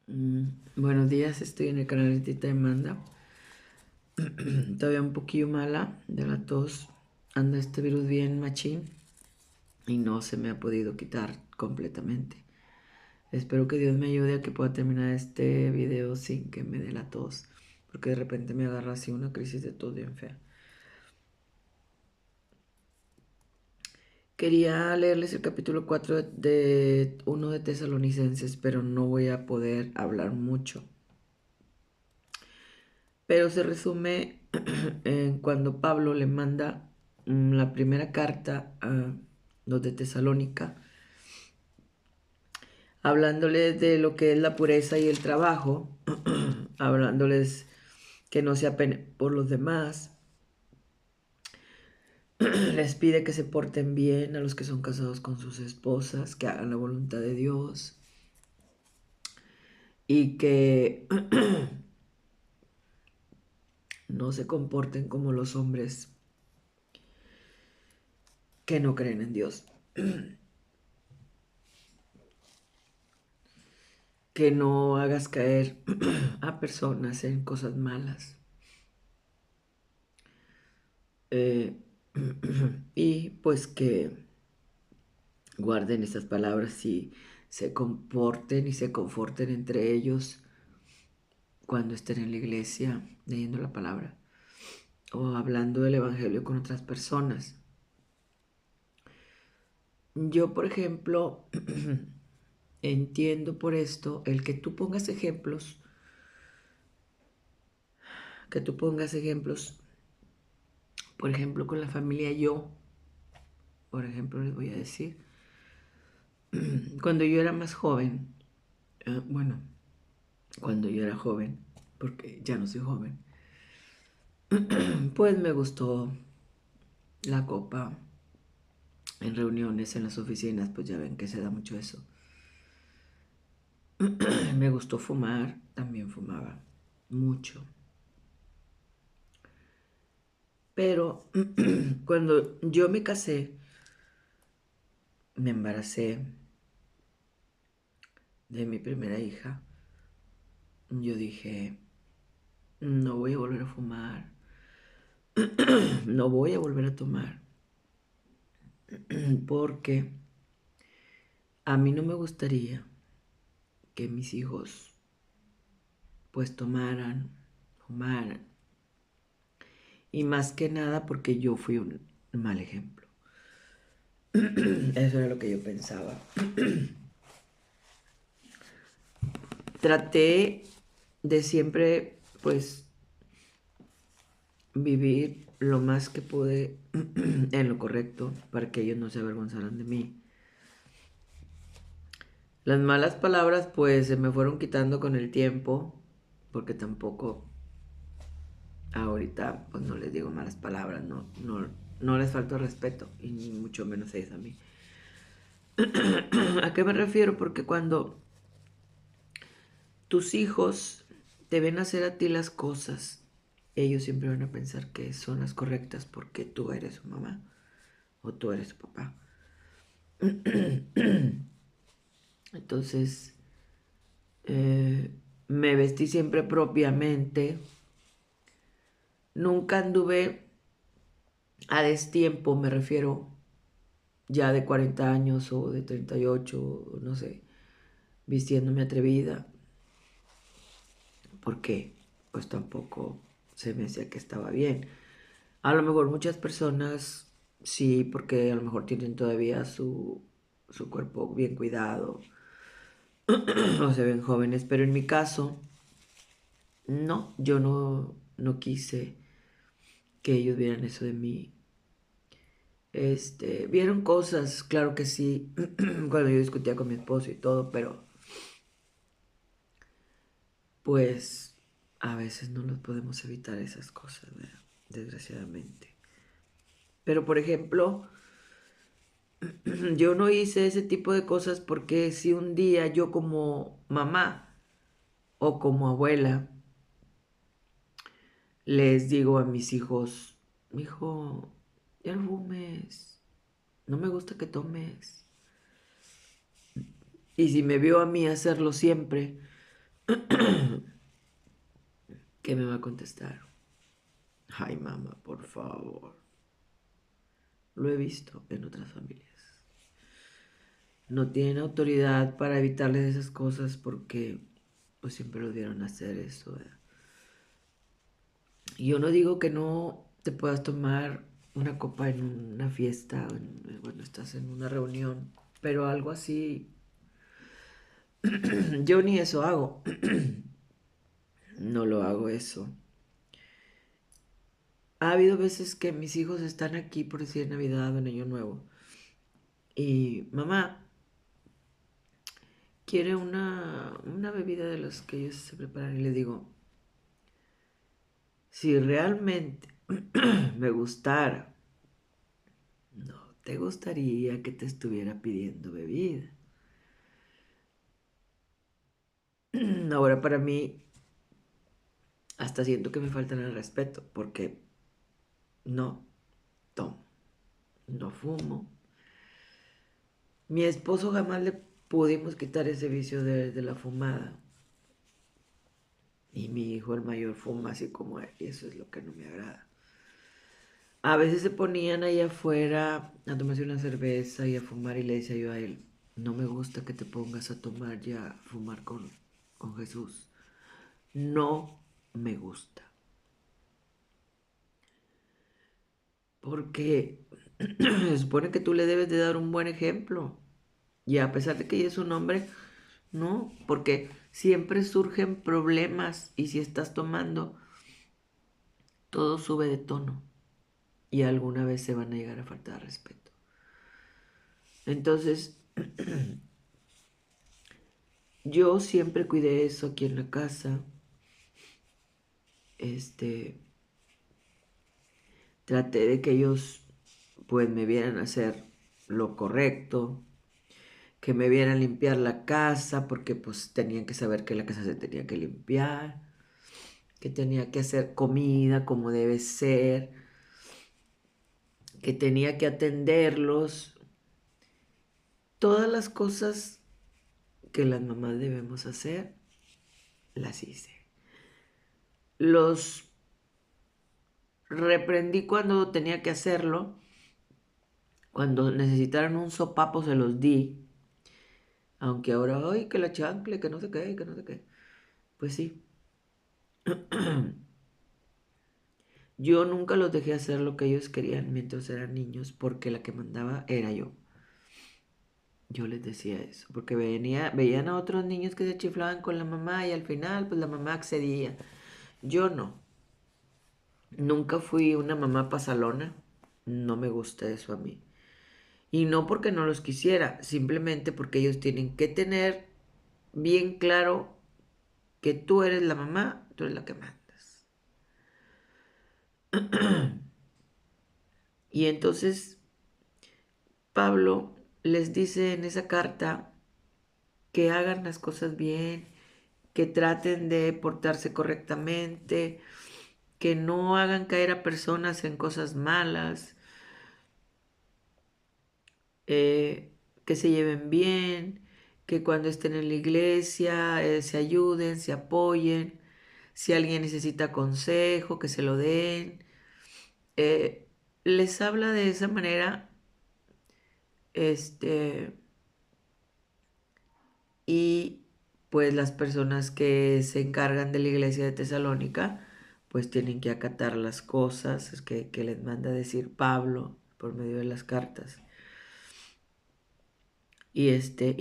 Mm, Buenos días, estoy en el canal de Tita Amanda. Todavía un poquillo mala de la tos. Anda este virus bien machín y no se me ha podido quitar completamente. Espero que Dios me ayude a que pueda terminar este video sin que me dé la tos, porque de repente me agarra así una crisis de tos bien fea. Quería leerles el capítulo 4 de uno de Tesalonicenses, pero no voy a poder hablar mucho. Pero se resume en cuando Pablo le manda la primera carta a los de Tesalónica, hablándoles de lo que es la pureza y el trabajo, hablándoles que no se apenen por los demás, les pide que se porten bien a los que son casados con sus esposas, que hagan la voluntad de Dios y que no se comporten como los hombres que no creen en Dios. Que no hagas caer a personas en cosas malas. Eh, y pues que guarden estas palabras y se comporten y se conforten entre ellos cuando estén en la iglesia leyendo la palabra o hablando del evangelio con otras personas. Yo, por ejemplo, entiendo por esto el que tú pongas ejemplos, por ejemplo, con la familia yo, por ejemplo, les voy a decir, cuando yo era más joven, bueno, cuando yo era joven, porque ya no soy joven, pues me gustó la copa en reuniones en las oficinas, pues ya ven que se da mucho eso. Me gustó fumar, también fumaba mucho. Pero cuando yo me casé, me embaracé de mi primera hija, yo dije, no voy a volver a fumar, no voy a volver a tomar, porque a mí no me gustaría que mis hijos pues tomaran, fumaran. Y más que nada porque yo fui un mal ejemplo. Eso era lo que yo pensaba. Traté de siempre pues vivir lo más que pude en lo correcto para que ellos no se avergonzaran de mí. Las malas palabras pues se me fueron quitando con el tiempo, porque tampoco ahorita pues no les digo malas palabras, no les falto respeto y ni mucho menos ellos a mí. ¿A qué me refiero? Porque cuando tus hijos te ven hacer a ti las cosas, ellos siempre van a pensar que son las correctas porque tú eres su mamá o tú eres su papá. Entonces, me vestí siempre propiamente. Nunca anduve a destiempo, me refiero ya de 40 años o de 38, no sé, vistiéndome atrevida, porque pues tampoco se me hacía que estaba bien. A lo mejor muchas personas sí, porque a lo mejor tienen todavía su cuerpo bien cuidado o se ven jóvenes, pero en mi caso, no, yo no quise que ellos vieran eso de mí. Vieron cosas, claro que sí, cuando yo discutía con mi esposo y todo, pero pues a veces no nos podemos evitar esas cosas, ¿verdad? Desgraciadamente. Pero por ejemplo, yo no hice ese tipo de cosas porque si un día yo como mamá o como abuela les digo a mis hijos, hijo, ya no fumes, no me gusta que tomes. Y si me vio a mí hacerlo siempre, ¿Qué me va a contestar? Ay, mamá, por favor. Lo he visto en otras familias. No tienen autoridad para evitarles esas cosas porque pues siempre lo dieron a hacer eso, ¿verdad? Y yo no digo que no te puedas tomar una copa en una fiesta, cuando estás en una reunión, pero algo así, yo ni eso hago, no lo hago eso. Ha habido veces que mis hijos están aquí por decir Navidad o en Año Nuevo y mamá quiere una bebida de las que ellos se preparan y le digo, si realmente me gustara, no te gustaría que te estuviera pidiendo bebida. Ahora para mí hasta siento que me faltan el respeto porque no tomo, no fumo. Mi esposo jamás le pudimos quitar ese vicio de la fumada. Y mi hijo el mayor fuma así como él y eso es lo que no me agrada. A veces se ponían ahí afuera a tomarse una cerveza y a fumar y le decía yo a él, no me gusta que te pongas a tomar ya, a fumar con Jesús. No me gusta. Porque se supone que tú le debes de dar un buen ejemplo. Y a pesar de que ella es un hombre, no, porque siempre surgen problemas y si estás tomando, todo sube de tono y alguna vez se van a llegar a faltar respeto. Entonces, yo siempre cuidé eso aquí en la casa. Este, traté de que ellos pues me vieran hacer lo correcto, que me vieran limpiar la casa, porque pues tenían que saber que la casa se tenía que limpiar, que tenía que hacer comida como debe ser, que tenía que atenderlos, todas las cosas que las mamás debemos hacer, las hice. Los reprendí cuando tenía que hacerlo, cuando necesitaron un sopapo se los di, aunque ahora, ay, que la chancle, que no sé qué, que no sé qué. Pues sí, yo nunca los dejé hacer lo que ellos querían mientras eran niños, porque la que mandaba era yo. Yo les decía eso, porque veían a otros niños que se chiflaban con la mamá y al final, pues la mamá accedía. Yo no. Nunca fui una mamá pasalona. No me gusta eso a mí. Y no porque no los quisiera, simplemente porque ellos tienen que tener bien claro que tú eres la mamá, tú eres la que mandas. Y entonces Pablo les dice en esa carta que hagan las cosas bien, que traten de portarse correctamente, que no hagan caer a personas en cosas malas, que se lleven bien, que cuando estén en la iglesia se ayuden, se apoyen, si alguien necesita consejo, que se lo den. Eh, Les habla de esa manera, este, y pues las personas que se encargan de la iglesia de Tesalónica, pues tienen que acatar las cosas que les manda decir Pablo por medio de las cartas. Y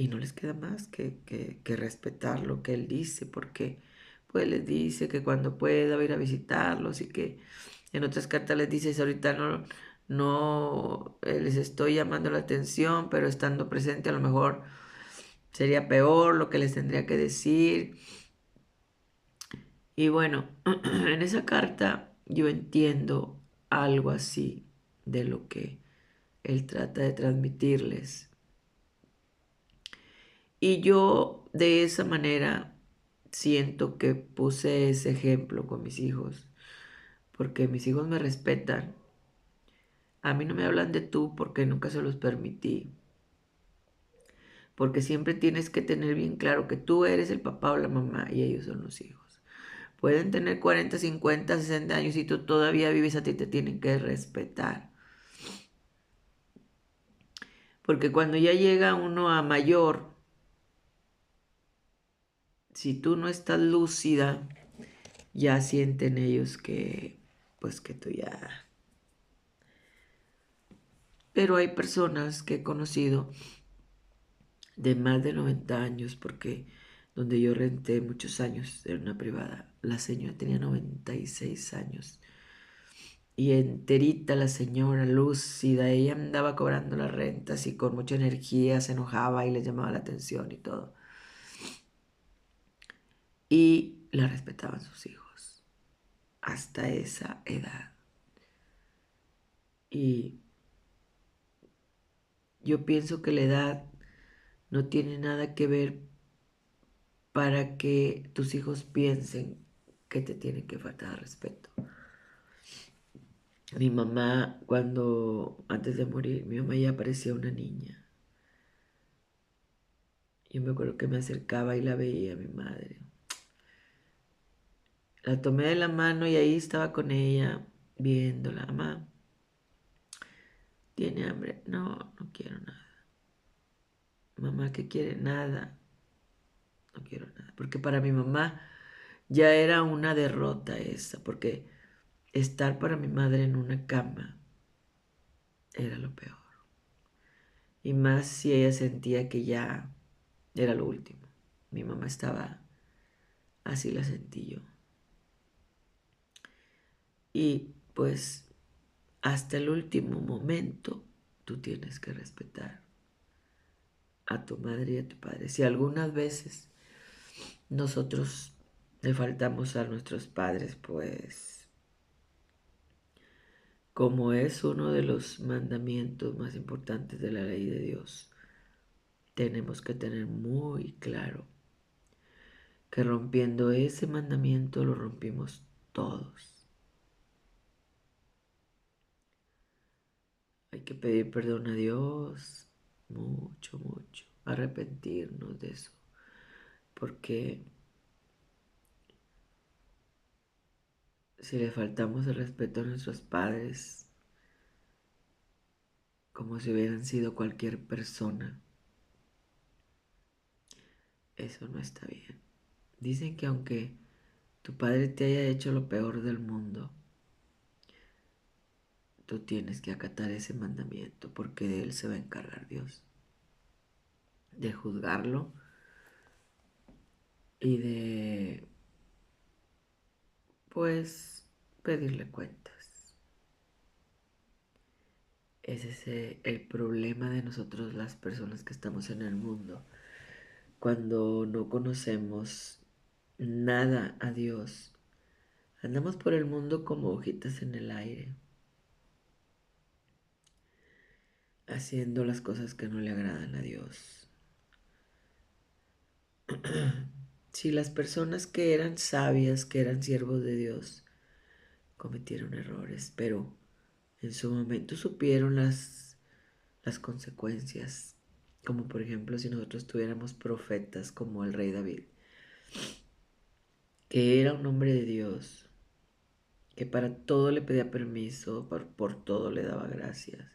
no les queda más que respetar lo que él dice, porque pues les dice que cuando pueda va a ir a visitarlos y que en otras cartas les dice, ahorita no les estoy llamando la atención, pero estando presente a lo mejor sería peor lo que les tendría que decir. Y bueno, en esa carta yo entiendo algo así de lo que él trata de transmitirles. Y yo de esa manera siento que puse ese ejemplo con mis hijos, porque mis hijos me respetan. A mí no me hablan de tú porque nunca se los permití, porque siempre tienes que tener bien claro que tú eres el papá o la mamá y ellos son los hijos. Pueden tener 40, 50, 60 años y tú todavía vives, a ti te tienen que respetar. Porque cuando ya llega uno a mayor, si tú no estás lúcida, ya sienten ellos que, pues que tú ya... Pero hay personas que he conocido de más de 90 años, porque donde yo renté muchos años en una privada, la señora tenía 96 años. Y enterita la señora, lúcida, ella andaba cobrando las rentas y con mucha energía se enojaba y le llamaba la atención y todo. Y la respetaban sus hijos hasta esa edad. Y yo pienso que la edad no tiene nada que ver para que tus hijos piensen que te tienen que faltar respeto. Mi mamá, antes de morir, mi mamá ya parecía una niña. Yo me acuerdo que me acercaba y la veía, mi madre. La tomé de la mano y ahí estaba con ella, viéndola. Mamá, ¿tiene hambre? No, no quiero nada. Mamá, ¿qué quiere? Nada. No quiero nada. Porque para mi mamá ya era una derrota esa, porque estar para mi madre en una cama era lo peor. Y más si ella sentía que ya era lo último. Mi mamá estaba, así la sentí yo. Y pues hasta el último momento tú tienes que respetar a tu madre y a tu padre. Si algunas veces nosotros le faltamos a nuestros padres, pues como es uno de los mandamientos más importantes de la ley de Dios, tenemos que tener muy claro que rompiendo ese mandamiento lo rompimos todos. Hay que pedir perdón a Dios, mucho, mucho, arrepentirnos de eso, porque si le faltamos el respeto a nuestros padres, como si hubieran sido cualquier persona, eso no está bien. Dicen que aunque tu padre te haya hecho lo peor del mundo, tú tienes que acatar ese mandamiento porque de él se va a encargar Dios, de juzgarlo y de, pues, pedirle cuentas. Ese es el problema de nosotros las personas que estamos en el mundo. Cuando no conocemos nada a Dios, andamos por el mundo como hojitas en el aire, haciendo las cosas que no le agradan a Dios. Si las personas que eran sabias, que eran siervos de Dios, cometieron errores, pero en su momento supieron las consecuencias, como por ejemplo si nosotros tuviéramos profetas como el rey David, que era un hombre de Dios, que para todo le pedía permiso, por todo le daba gracias.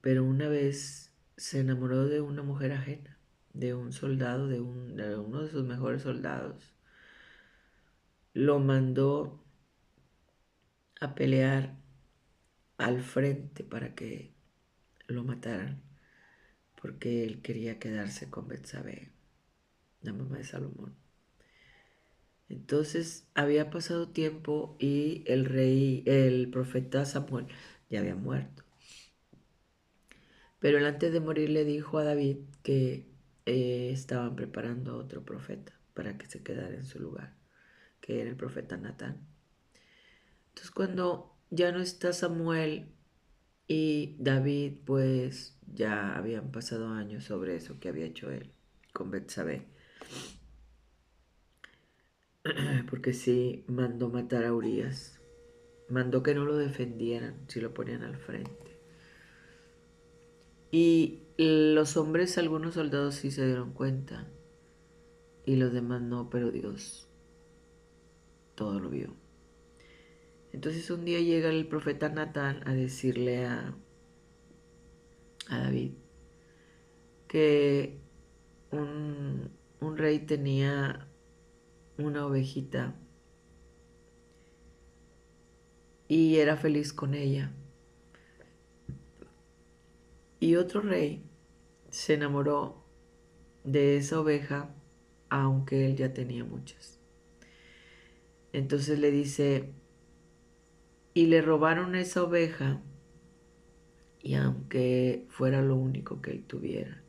Pero una vez se enamoró de una mujer ajena, de un soldado, de uno de sus mejores soldados. Lo mandó a pelear al frente para que lo mataran, porque él quería quedarse con Betsabé, la mamá de Salomón. Entonces había pasado tiempo y el profeta Samuel ya había muerto. Pero él antes de morir le dijo a David que estaban preparando a otro profeta para que se quedara en su lugar, que era el profeta Natán. Entonces cuando ya no está Samuel y David, pues ya habían pasado años sobre eso que había hecho él con Betsabé, porque sí mandó matar a Urías, mandó que no lo defendieran si lo ponían al frente. Y los hombres, algunos soldados sí se dieron cuenta y los demás no, pero Dios todo lo vio. Entonces un día llega el profeta Natán a decirle a David que un rey tenía una ovejita y era feliz con ella. Y otro rey se enamoró de esa oveja, aunque él ya tenía muchas. Entonces le dice, y le robaron esa oveja, y aunque fuera lo único que él tuviera,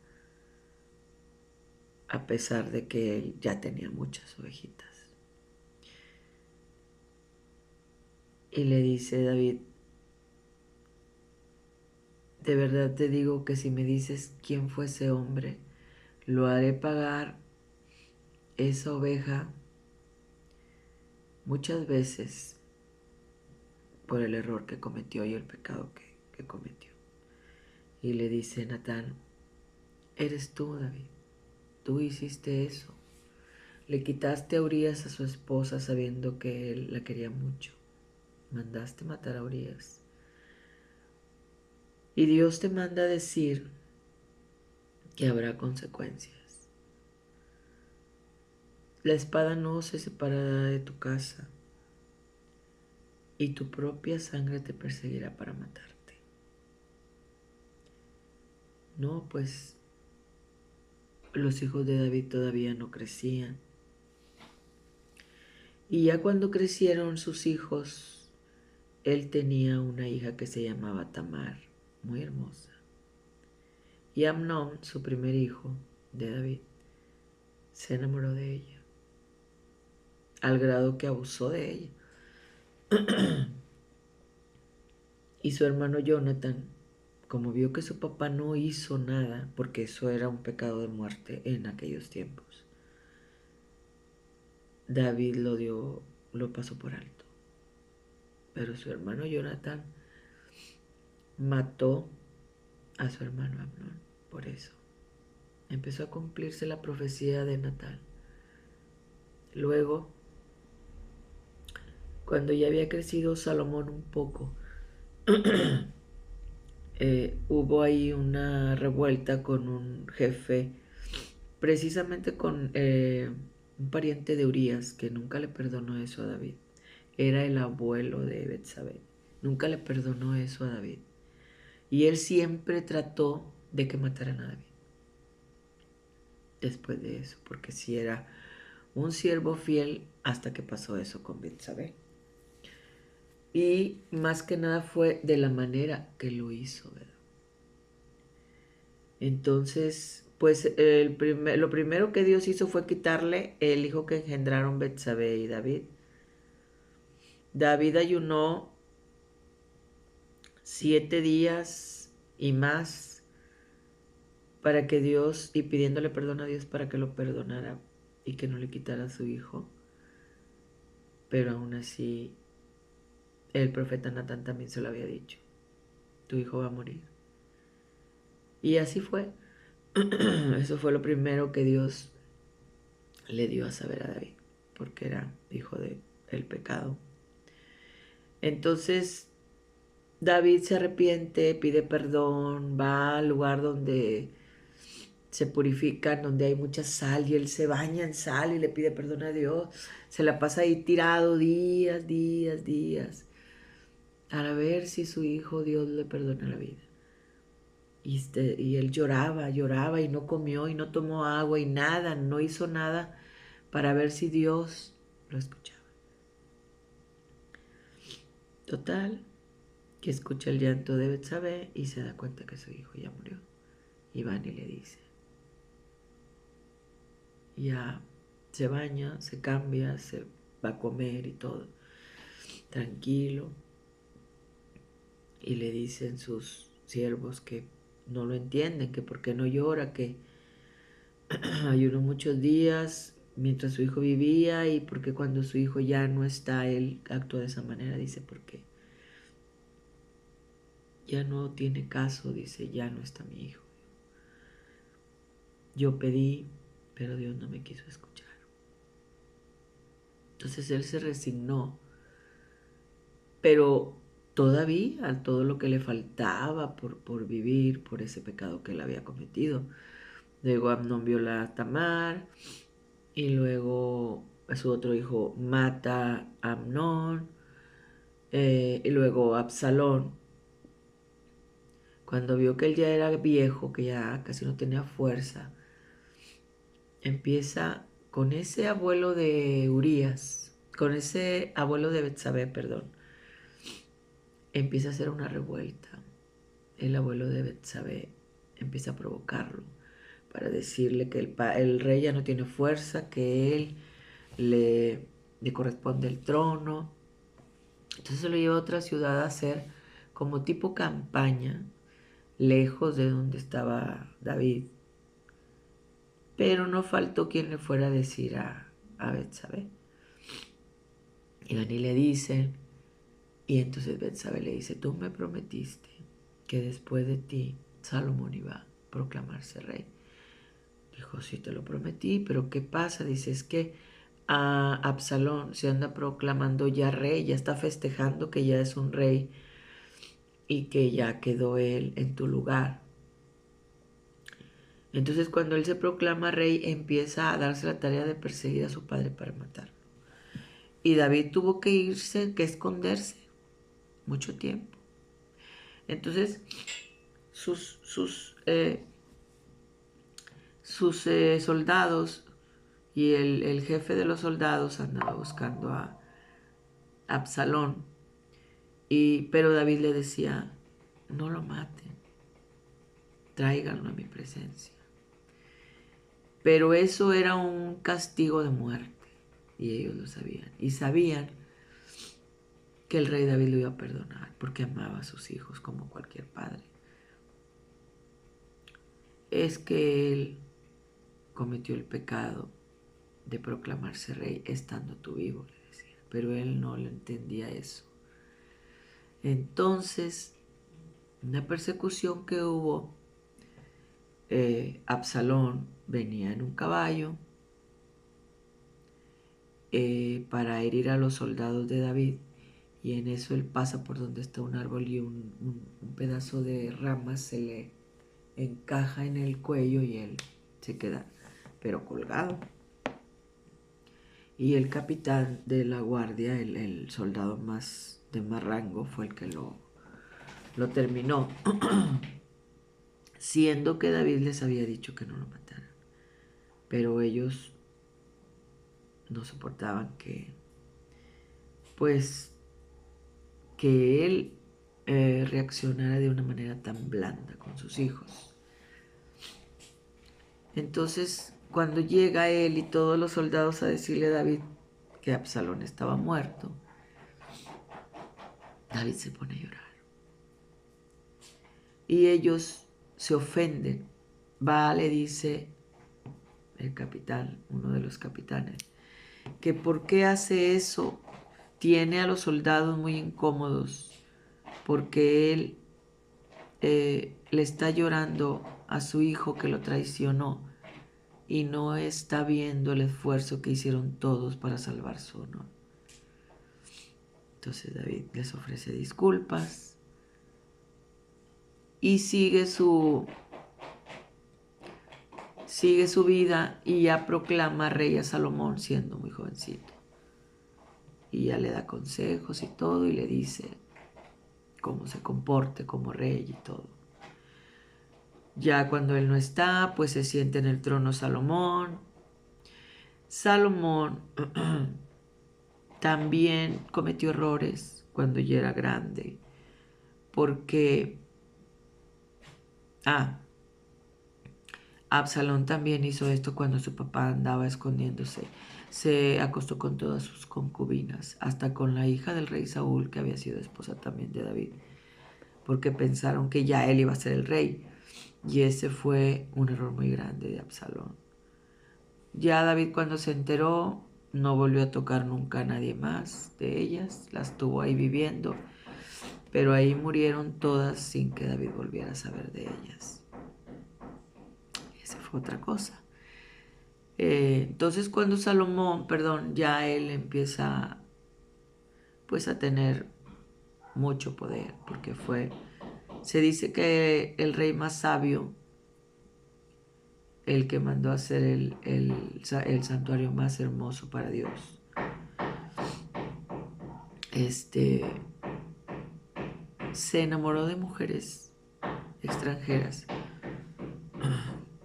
a pesar de que él ya tenía muchas ovejitas. Y le dice David, de verdad te digo que si me dices quién fue ese hombre, lo haré pagar esa oveja muchas veces por el error que cometió y el pecado que cometió. Y le dice Natán, eres tú, David, tú hiciste eso. Le quitaste a Urías a su esposa sabiendo que él la quería mucho. Mandaste matar a Urías. Y Dios te manda a decir que habrá consecuencias. La espada no se separará de tu casa y tu propia sangre te perseguirá para matarte. No, pues los hijos de David todavía no crecían. Y ya cuando crecieron sus hijos, él tenía una hija que se llamaba Tamar, muy hermosa. Y Amnón, su primer hijo de David, se enamoró de ella, al grado que abusó de ella. Y su hermano Jonathan, como vio que su papá no hizo nada, porque eso era un pecado de muerte en aquellos tiempos, David lo pasó por alto. Pero su hermano Jonathan mató a su hermano Amnón por eso. Empezó a cumplirse la profecía de Natán. Luego, cuando ya había crecido Salomón un poco, hubo ahí una revuelta con un jefe, precisamente con un pariente de Urías, que nunca le perdonó eso a David. Era el abuelo de Betsabé. Nunca le perdonó eso a David. Y él siempre trató de que mataran a David. Después de eso, porque si era un siervo fiel hasta que pasó eso con Betsabé. Y más que nada fue de la manera que lo hizo, ¿verdad? Entonces, pues lo primero que Dios hizo fue quitarle el hijo que engendraron Betsabé y David. David ayunó 7 días y más para que Dios, y pidiéndole perdón a Dios para que lo perdonara y que no le quitara a su hijo. Pero aún así, el profeta Natán también se lo había dicho, tu hijo va a morir. Y así fue. Eso fue lo primero que Dios le dio a saber a David, porque era hijo del pecado. Entonces David se arrepiente, pide perdón, va al lugar donde se purifican, donde hay mucha sal, y él se baña en sal y le pide perdón a Dios. Se la pasa ahí tirado días, días, días, para ver si su hijo Dios le perdona la vida. Y él lloraba, lloraba y no comió y no tomó agua y nada, no hizo nada para ver si Dios lo escuchaba. Total, que escucha el llanto de Betsabé y se da cuenta que su hijo ya murió. Y van y le dice. Ya se baña, se cambia, se va a comer y todo. Tranquilo. Y le dicen sus siervos que no lo entienden, que por qué no llora, que ayunó muchos días mientras su hijo vivía y porque cuando su hijo ya no está, él actúa de esa manera. Dice, porque ya no tiene caso, dice, ya no está mi hijo. Yo pedí, pero Dios no me quiso escuchar. Entonces él se resignó, pero todavía todo lo que le faltaba por vivir, por ese pecado que él había cometido. Luego Amnón viola a Tamar y luego a su otro hijo mata a Amnón, y luego Absalón, cuando vio que él ya era viejo, que ya casi no tenía fuerza, empieza con ese abuelo de Urías, con ese abuelo de Betsabé, perdón, empieza a hacer una revuelta. El abuelo de Betsabé empieza a provocarlo para decirle que el rey ya no tiene fuerza, que él le corresponde el trono. Entonces se lo lleva a otra ciudad a hacer como tipo campaña, lejos de donde estaba David. Pero no faltó quien le fuera a decir a Betsabé. Y Dani le dice, y entonces Betsabé le dice, tú me prometiste que después de ti Salomón iba a proclamarse rey. Dijo, sí te lo prometí, pero ¿qué pasa? Dice, es que a Absalón se anda proclamando ya rey, ya está festejando que ya es un rey y que ya quedó él en tu lugar. Entonces cuando él se proclama rey, empieza a darse la tarea de perseguir a su padre para matarlo. Y David tuvo que irse, que esconderse mucho tiempo. Entonces sus soldados y el jefe de los soldados andaba buscando a Absalón. Pero David le decía, no lo maten, tráiganlo a mi presencia. Pero eso era un castigo de muerte y ellos lo sabían. Y sabían que el rey David lo iba a perdonar porque amaba a sus hijos como cualquier padre. Es que él cometió el pecado de proclamarse rey estando tú vivo, le decía. Pero él no le entendía eso. Entonces, una persecución que hubo, Absalón venía en un caballo para herir a los soldados de David, y en eso él pasa por donde está un árbol y un pedazo de ramas se le encaja en el cuello y él se queda pero colgado. Y el capitán de la guardia, el soldado de más rango, fue el que lo terminó, siendo que David les había dicho que no lo mataran. Pero ellos no soportaban que él reaccionara de una manera tan blanda con sus hijos. Entonces, cuando llega él y todos los soldados a decirle a David que Absalón estaba muerto, David se pone a llorar. Y ellos se ofenden. Va, le dice el capitán, uno de los capitanes, que por qué hace eso. Tiene a los soldados muy incómodos porque él le está llorando a su hijo que lo traicionó y no está viendo el esfuerzo que hicieron todos para salvar su honor. Entonces David les ofrece disculpas y sigue su vida y ya proclama rey a Salomón siendo muy jovencito. Y ya le da consejos y todo y le dice cómo se comporte como rey y todo. Ya cuando él no está, pues se sienta en el trono Salomón. Salomón también cometió errores cuando ya era grande, porque Absalón también hizo esto cuando su papá andaba escondiéndose. Se acostó con todas sus concubinas, hasta con la hija del rey Saúl, que había sido esposa también de David, porque pensaron que ya él iba a ser el rey. Y ese fue un error muy grande de Absalón. Ya David, cuando se enteró, no volvió a tocar nunca a nadie más de ellas, las tuvo ahí viviendo. pero ahí murieron todas sin que David volviera a saber de ellas. Esa fue otra cosa. Entonces cuando Salomón, ya él empieza pues a tener mucho poder, porque se dice que el rey más sabio, el que mandó a hacer el santuario más hermoso para Dios, se enamoró de mujeres extranjeras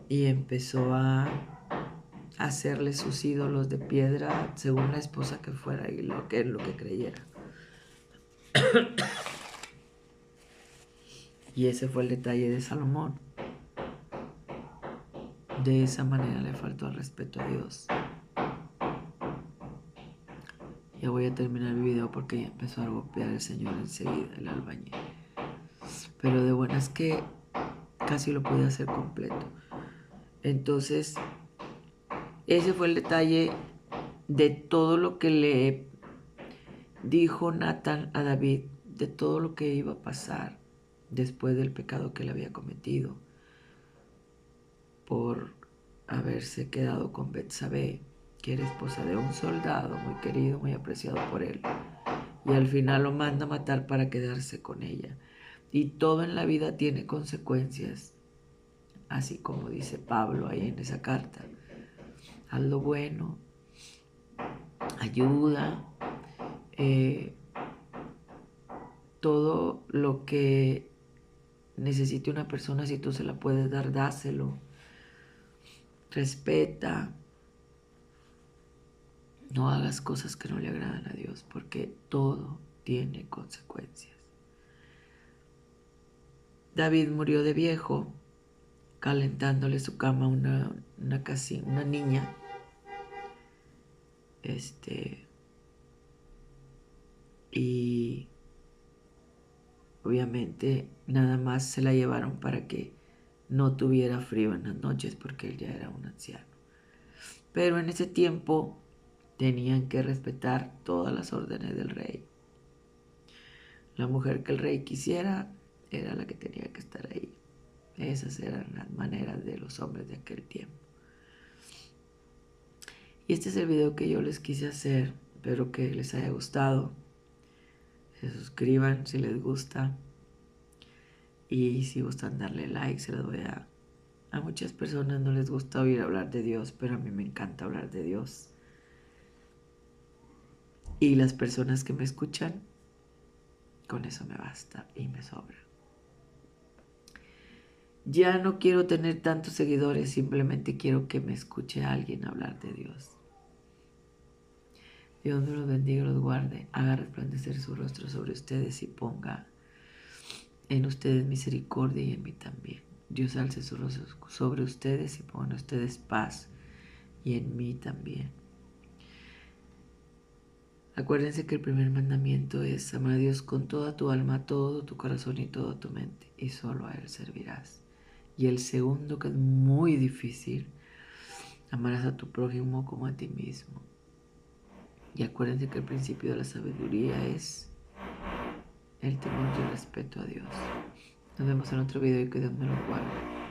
y empezó a hacerle sus ídolos de piedra según la esposa que fuera y lo que creyera. Y ese fue el detalle de Salomón. De esa manera le faltó el respeto a Dios. Ya voy a terminar el video porque ya empezó a golpear el Señor enseguida, el albañil. Pero de buenas que casi lo pude hacer completo. Entonces, ese fue el detalle de todo lo que le dijo Natán a David, de todo lo que iba a pasar después del pecado que él había cometido por haberse quedado con Betsabé, que era esposa de un soldado muy querido, muy apreciado por él, y al final lo manda a matar para quedarse con ella. Y todo en la vida tiene consecuencias, así como dice Pablo ahí en esa carta. Haz lo bueno, ayuda, todo lo que necesite una persona, si tú se la puedes dar, dáselo. Respeta. No hagas cosas que no le agradan a Dios, porque todo tiene consecuencias. David murió de viejo, calentándole su cama a una niña. Y obviamente nada más se la llevaron para que no tuviera frío en las noches, porque él ya era un anciano. Pero en ese tiempo tenían que respetar todas las órdenes del rey. La mujer que el rey quisiera era la que tenía que estar ahí. Esas eran las maneras de los hombres de aquel tiempo. Y este es el video que yo les quise hacer. Espero que les haya gustado. Se suscriban si les gusta. Y si gustan darle like, se los doy a muchas personas no les gusta oír hablar de Dios, pero a mí me encanta hablar de Dios. Y las personas que me escuchan, con eso me basta y me sobra. Ya no quiero tener tantos seguidores, simplemente quiero que me escuche alguien hablar de Dios. Dios me los bendiga y los guarde, haga resplandecer su rostro sobre ustedes y ponga en ustedes misericordia y en mí también. Dios alce su rostro sobre ustedes y ponga en ustedes paz y en mí también. Acuérdense que el primer mandamiento es amar a Dios con toda tu alma, todo tu corazón y toda tu mente, y solo a Él servirás. Y el segundo, que es muy difícil, amarás a tu prójimo como a ti mismo. Y acuérdense que el principio de la sabiduría es el temor y el respeto a Dios. Nos vemos en otro video y que Dios me lo guarde.